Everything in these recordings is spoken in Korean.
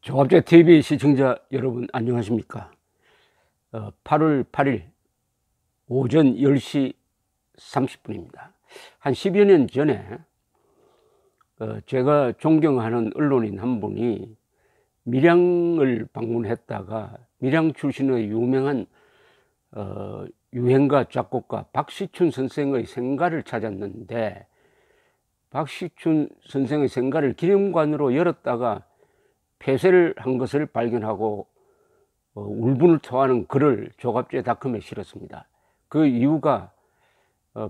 조갑제 TV 시청자 여러분 안녕하십니까? 8월 8일 오전 10시 30분입니다. 한 10여 년 전에 제가 존경하는 언론인 한 분이 밀양을 방문했다가 밀양 출신의 유명한 유행가 작곡가 박시춘 선생의 생가를 찾았는데, 박시춘 선생의 생가를 기념관으로 열었다가 폐쇄를 한 것을 발견하고 울분을 토하는 글을 조갑제닷컴에 실었습니다. 그 이유가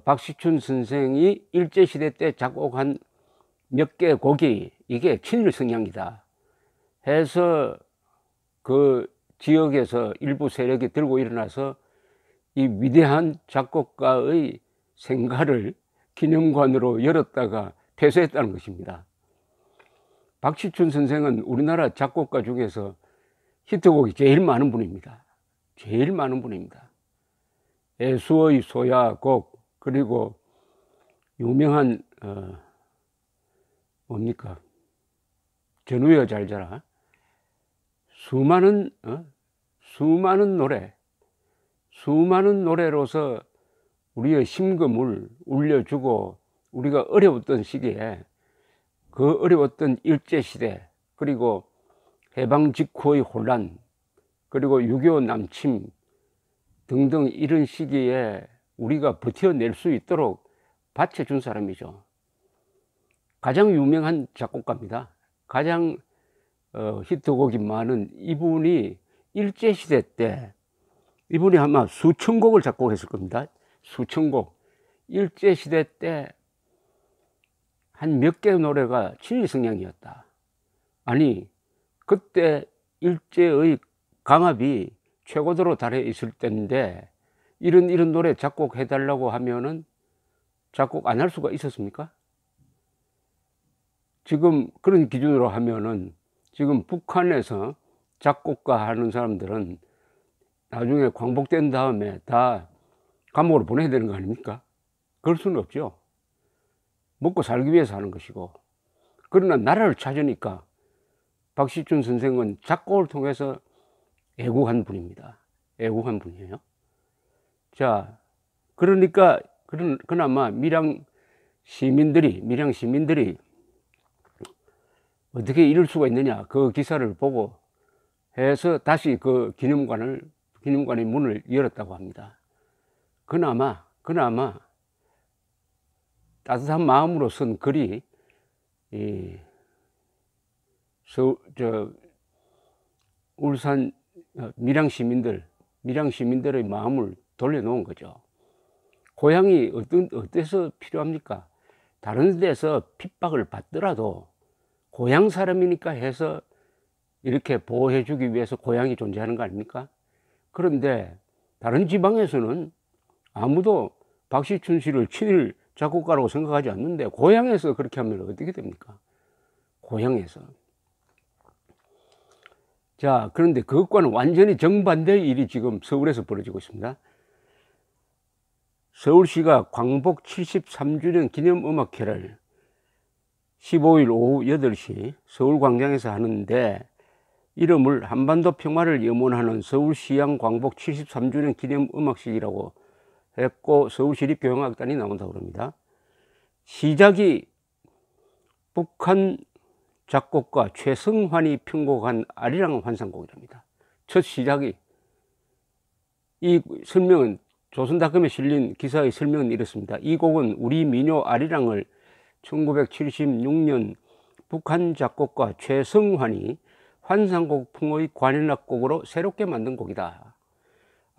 박시춘 선생이 일제시대 때 작곡한 몇 개의 곡이 이게 친일 성향이다 해서 그 지역에서 일부 세력이 들고 일어나서 이 위대한 작곡가의 생가를 기념관으로 열었다가 폐쇄했다는 것입니다. 박시춘 선생은 우리나라 작곡가 중에서 히트곡이 제일 많은 분입니다. 제일 많은 분입니다. 애수의 소야곡, 그리고 유명한 뭡니까? 전우여 잘 자라. 수많은 노래로서 우리의 심금을 울려주고, 우리가 어려웠던 시기에 그 어려웠던 일제시대, 그리고 해방 직후의 혼란, 그리고 6.25 남침 등등 이런 시기에 우리가 버텨낼 수 있도록 바쳐준 사람이죠. 가장 유명한 작곡가입니다. 가장 히트곡이 많은 이분이 일제시대 때 이분이 아마 수천 곡을 작곡했을 겁니다. 수천 곡. 일제시대 때 한 몇 개의 노래가 친일 성향이었다. 아니, 그때 일제의 강압이 최고도로 달해 있을 때인데 이런 노래 작곡해달라고 하면은 작곡 안 할 수가 있었습니까? 지금 그런 기준으로 하면은 지금 북한에서 작곡가 하는 사람들은 나중에 광복된 다음에 다 감옥으로 보내야 되는 거 아닙니까? 그럴 수는 없죠. 먹고 살기 위해서 하는 것이고. 그러나 나라를 찾으니까 박시춘 선생은 작곡을 통해서 애국한 분입니다. 애국한 분이에요. 자, 그러니까 그나마 밀양 시민들이 어떻게 이럴 수가 있느냐, 그 기사를 보고 해서 다시 그 기념관의 문을 열었다고 합니다. 그나마 따뜻한 마음으로 쓴 글이 울산 밀양 시민들의 마음을 돌려놓은 거죠. 고향이 어때서 필요합니까? 다른 데서 핍박을 받더라도 고향 사람이니까 해서 이렇게 보호해 주기 위해서 고향이 존재하는 거 아닙니까? 그런데 다른 지방에서는 아무도 박시춘 씨를 친일 작곡가라고 생각하지 않는데 고향에서 그렇게 하면 어떻게 됩니까? 고향에서. 자, 그런데 그것과는 완전히 정반대의 일이 지금 서울에서 벌어지고 있습니다. 서울시가 광복 73주년 기념음악회를 15일 오후 8시 서울광장에서 하는데, 이름을 한반도 평화를 염원하는 서울시향 광복 73주년 기념음악식이라고 했고, 서울시립교향악단이 나온다고 합니다. 시작이 북한 작곡가 최성환이 편곡한 아리랑 환상곡이랍니다. 첫 시작이. 이 설명은 조선닷컴에 실린 기사의 설명은 이렇습니다. 이 곡은 우리 민요 아리랑을 1976년 북한 작곡가 최성환이 환상곡풍의 관현악곡으로 새롭게 만든 곡이다.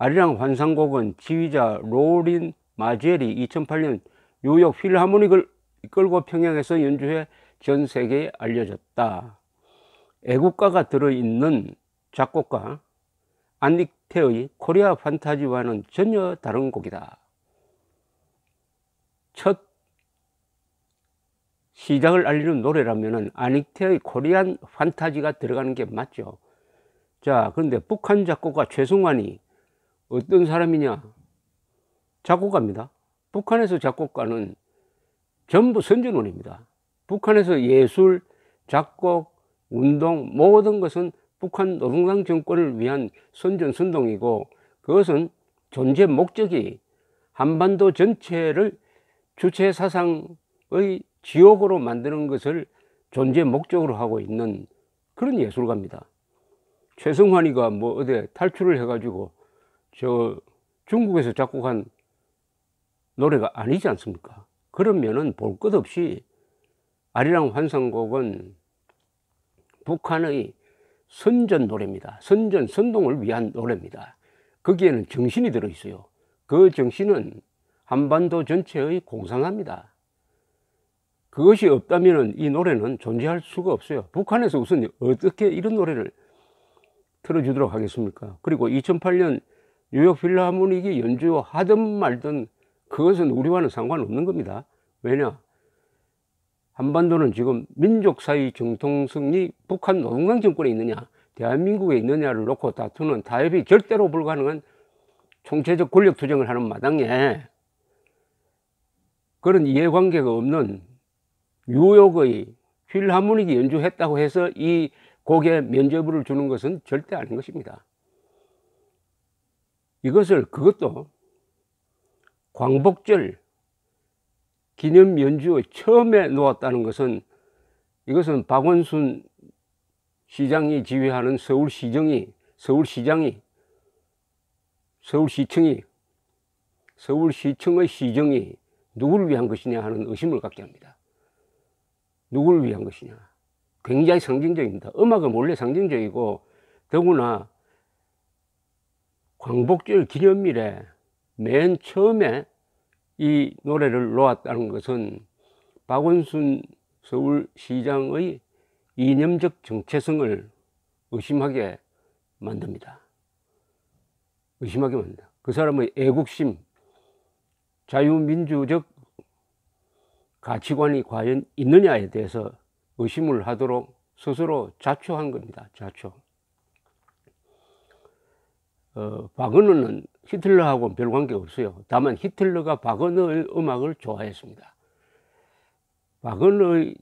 아리랑 환상곡은 지휘자 로린 마젤이 2008년 뉴욕 필하모닉을 이끌고 평양에서 연주해 전 세계에 알려졌다. 애국가가 들어있는 작곡가 안익태의 코리아 판타지와는 전혀 다른 곡이다. 첫 시작을 알리는 노래라면 안익태의 코리안 판타지가 들어가는 게 맞죠. 자, 그런데 북한 작곡가 최성환이 어떤 사람이냐? 작곡가입니다. 북한에서 작곡가는 전부 선진원입니다. 북한에서 예술, 작곡, 운동, 모든 것은 북한 노동당 정권을 위한 선전선동이고, 그것은 존재 목적이 한반도 전체를 주체 사상의 지옥으로 만드는 것을 존재 목적으로 하고 있는 그런 예술가입니다. 최성환이가 뭐 어디 탈출을 해가지고 저 중국에서 작곡한 노래가 아니지 않습니까? 그러면은 볼 것 없이 아리랑 환상곡은 북한의 선전 노래입니다. 선전 선동을 위한 노래입니다. 거기에는 정신이 들어 있어요. 그 정신은 한반도 전체의 공상합니다. 그것이 없다면 이 노래는 존재할 수가 없어요. 북한에서 우선 어떻게 이런 노래를 틀어주도록 하겠습니까? 그리고 2008년 뉴욕 필하모닉이 연주하든 말든 그것은 우리와는 상관없는 겁니다. 왜냐? 한반도는 지금 민족사회 정통성이 북한 노동당 정권에 있느냐 대한민국에 있느냐를 놓고 다투는 타협이 절대로 불가능한 총체적 권력 투쟁을 하는 마당에 그런 이해관계가 없는 뉴욕의 필하모닉이 연주했다고 해서 이 곡에 면죄부를 주는 것은 절대 아닌 것입니다. 그것도 광복절 기념 연주의 처음에 놓았다는 것은 이것은 박원순 시장이 지휘하는 서울시청이 서울시청의 시정이 누구를 위한 것이냐 하는 의심을 갖게 합니다. 누구를 위한 것이냐. 굉장히 상징적입니다. 음악은 원래 상징적이고, 더구나 광복절 기념일에 맨 처음에 이 노래를 놓았다는 것은 박원순 서울시장의 이념적 정체성을 의심하게 만듭니다. 그 사람의 애국심, 자유민주적 가치관이 과연 있느냐에 대해서 의심을 하도록 스스로 자초한 겁니다. 자초. 박은호는 히틀러하고는 별 관계가 없어요. 다만 히틀러가 박은호의 음악을 좋아했습니다. 박은호의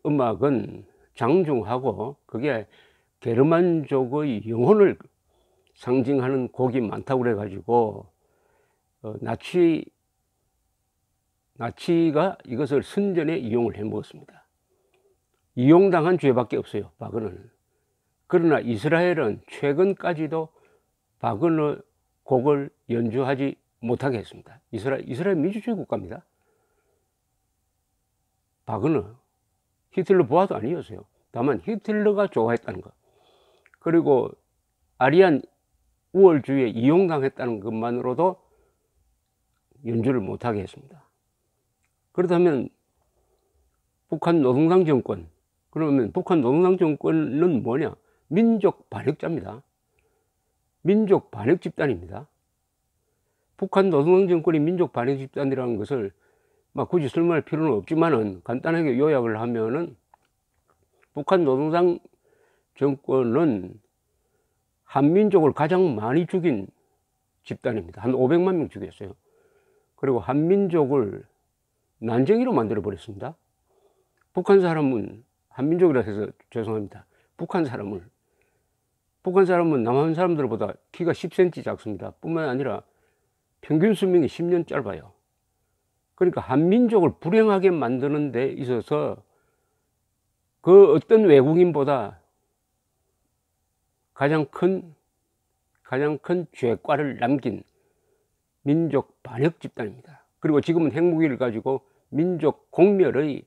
음악은 장중하고 그게 게르만족의 영혼을 상징하는 곡이 많다고 그래가지고 나치가 이것을 선전에 이용을 해 먹었습니다. 이용당한 죄밖에 없어요. 박은호는. 그러나 이스라엘은 최근까지도 박은호 곡을 연주하지 못하게 했습니다. 이스라엘 민주주의 국가입니다. 박은호, 히틀러 부하도 아니었어요. 다만 히틀러가 좋아했다는 것, 그리고 아리안 우월주의에 이용당했다는 것만으로도 연주를 못하게 했습니다. 그렇다면 북한 노동당 정권, 그러면 북한 노동당 정권은 뭐냐? 민족 반역자입니다. 민족 반역 집단입니다. 북한 노동당 정권이 민족 반역 집단이라는 것을 막 굳이 설명할 필요는 없지만은 간단하게 요약을 하면은 북한 노동당 정권은 한민족을 가장 많이 죽인 집단입니다. 한 500만 명 죽였어요. 그리고 한민족을 난쟁이로 만들어 버렸습니다. 북한 사람은 한민족이라 해서 죄송합니다. 북한 사람은 남한 사람들보다 키가 10cm 작습니다. 뿐만 아니라 평균 수명이 10년 짧아요. 그러니까 한민족을 불행하게 만드는 데 있어서 그 어떤 외국인보다 가장 큰 죄과를 남긴 민족 반역 집단입니다. 그리고 지금은 핵무기를 가지고 민족 공멸의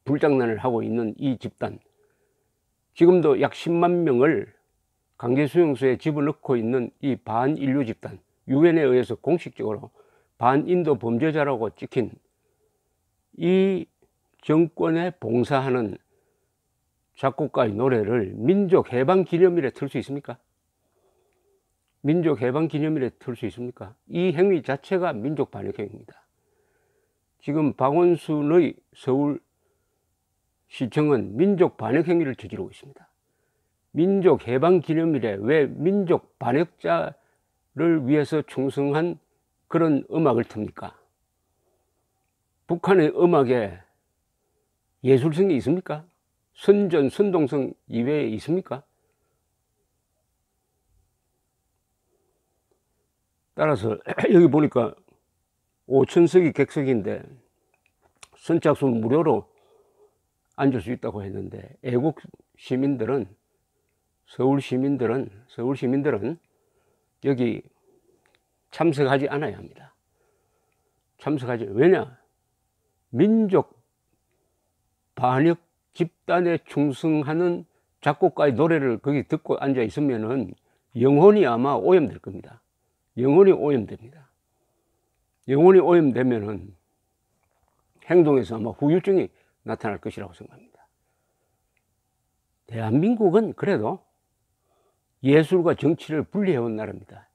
불장난을 하고 있는 이 집단, 지금도 약 10만 명을 강제수용소에 집어넣고 있는 이 반인류 집단, 유엔에 의해서 공식적으로 반인도 범죄자라고 찍힌 이 정권에 봉사하는 작곡가의 노래를 민족 해방 기념일에 틀 수 있습니까? 민족 해방 기념일에 틀 수 있습니까? 이 행위 자체가 민족 반역 행위입니다. 지금 박원순의 서울시청은 민족 반역 행위를 저지르고 있습니다. 민족 해방 기념일에 왜 민족 반역자를 위해서 충성한 그런 음악을 틉니까? 북한의 음악에 예술성이 있습니까? 선전, 선동성 이외에 있습니까? 따라서 여기 보니까 5,000석이 객석인데 선착순 무료로 앉을 수 있다고 했는데, 애국 시민들은, 서울 시민들은 여기 참석하지 않아야 합니다. 왜냐? 민족 반역 집단에 충성하는 작곡가의 노래를 거기 듣고 앉아 있으면은 영혼이 아마 오염될 겁니다. 영혼이 오염됩니다. 영혼이 오염되면은 행동에서 아마 후유증이 나타날 것이라고 생각합니다. 대한민국은 그래도 예술과 정치를 분리해온 나라입니다.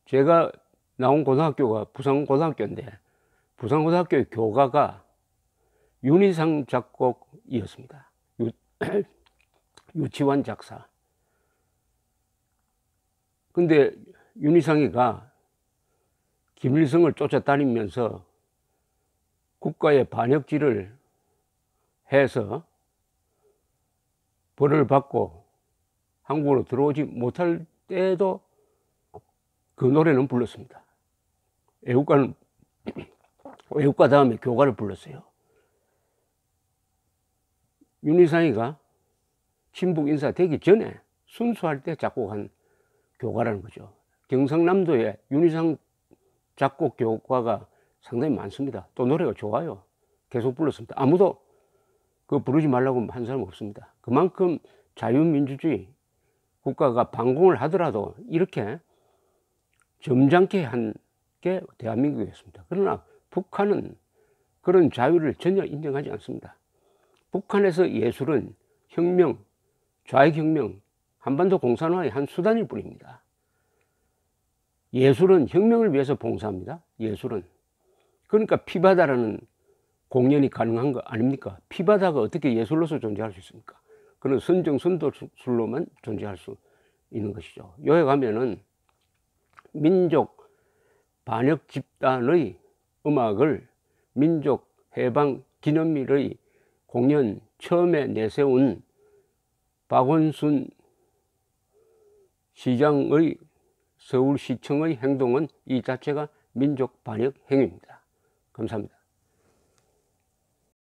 제가 나온 고등학교가 부산고등학교인데, 부산고등학교의 교가가 윤희상 작곡이었습니다. 유치원 작사. 근데 윤희상이가 김일성을 쫓아다니면서 국가의 반역질을 해서 벌을 받고 한국으로 들어오지 못할 때에도 그 노래는 불렀습니다. 애국가 다음에 교가를 불렀어요. 윤희상이가 친북 인사 되기 전에 순수할 때 작곡한 교가라는 거죠. 경상남도에 윤희상 작곡 교가가 상당히 많습니다. 또 노래가 좋아요. 계속 불렀습니다. 아무도 그거 부르지 말라고 한 사람 없습니다. 그만큼 자유민주주의 국가가 반공을 하더라도 이렇게 점잖게 한 게 대한민국이었습니다. 그러나 북한은 그런 자유를 전혀 인정하지 않습니다. 북한에서 예술은 혁명, 좌익혁명, 한반도 공산화의 한 수단일 뿐입니다. 예술은 혁명을 위해서 봉사합니다. 예술은. 그러니까 피바다라는 공연이 가능한 거 아닙니까? 피바다가 어떻게 예술로서 존재할 수 있습니까? 그런 선정선도술로만 존재할 수 있는 것이죠. 여기 가면은 민족 반역 집단의 음악을 민족 해방 기념일의 공연 처음에 내세운 박원순 시장의 서울시청의 행동은 이 자체가 민족 반역 행위입니다. 감사합니다.